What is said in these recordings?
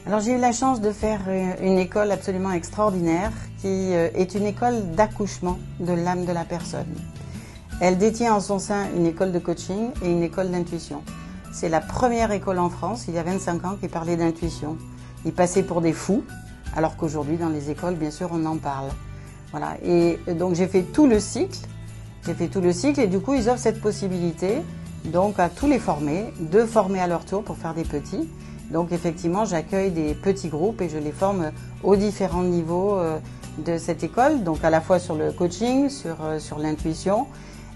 Alors j'ai eu la chance de faire une école absolument extraordinaire qui est une école d'accouchement de l'âme de la personne. Elle détient en son sein une école de coaching et une école d'intuition. C'est la première école en France, il y a 25 ans, qui parlait d'intuition. Ils passaient pour des fous, alors qu'aujourd'hui dans les écoles, bien sûr, on en parle. Voilà. Et donc j'ai fait tout le cycle. Et du coup ils offrent cette possibilité donc à tous les formés de former à leur tour pour faire des petits. Donc effectivement j'accueille des petits groupes et je les forme aux différents niveaux de cette école, donc à la fois sur le coaching, sur l'intuition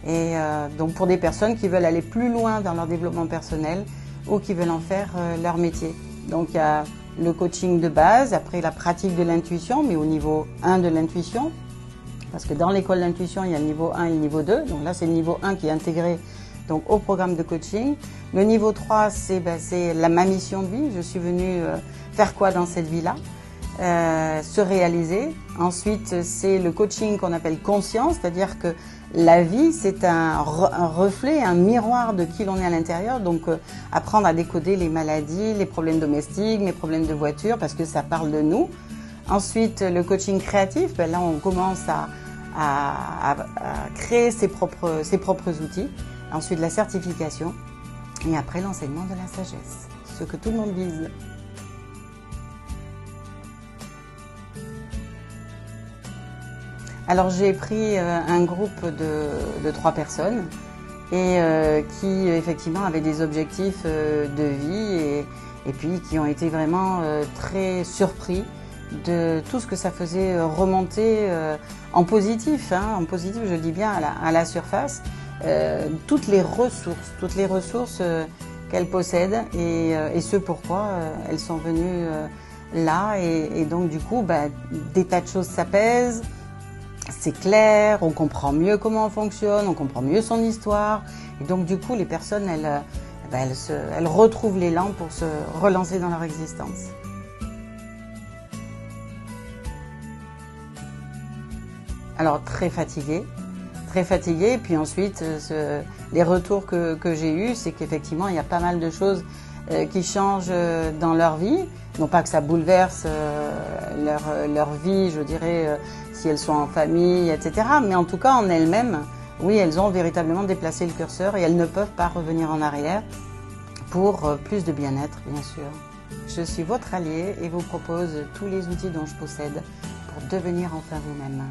et donc pour des personnes qui veulent aller plus loin dans leur développement personnel ou qui veulent en faire leur métier. Donc il y a le coaching de base, après la pratique de l'intuition, mais au niveau 1 de l'intuition. Parce que dans l'école d'intuition, il y a le niveau 1 et le niveau 2. Donc là, c'est le niveau 1 qui est intégré donc, au programme de coaching. Le niveau 3, c'est ma mission de vie. Je suis venue faire quoi dans cette vie-là, se réaliser. Ensuite, c'est le coaching qu'on appelle conscience, c'est-à-dire que la vie, c'est un reflet, un miroir de qui l'on est à l'intérieur. Donc, apprendre à décoder les maladies, les problèmes domestiques, les problèmes de voiture, parce que ça parle de nous. Ensuite, le coaching créatif, là on commence à créer ses propres outils. Ensuite, la certification. Et après, l'enseignement de la sagesse, ce que tout le monde vise. Alors j'ai pris un groupe de 3 personnes et qui effectivement avaient des objectifs de vie et puis qui ont été vraiment très surpris de tout ce que ça faisait remonter en positif, en positif je dis bien à la surface, toutes les ressources qu'elles possèdent et ce pourquoi elles sont venues là et donc du coup des tas de choses s'apaisent, c'est clair, on comprend mieux comment on fonctionne, on comprend mieux son histoire et donc du coup les personnes elles retrouvent l'élan pour se relancer dans leur existence. Alors très fatiguée, et puis ensuite les retours que j'ai eus, c'est qu'effectivement il y a pas mal de choses qui changent dans leur vie, non pas que ça bouleverse leur vie, je dirais, si elles sont en famille, etc. Mais en tout cas en elles-mêmes, oui, elles ont véritablement déplacé le curseur et elles ne peuvent pas revenir en arrière pour plus de bien-être, bien sûr. Je suis votre allié et vous propose tous les outils dont je possède pour devenir enfin vous-même.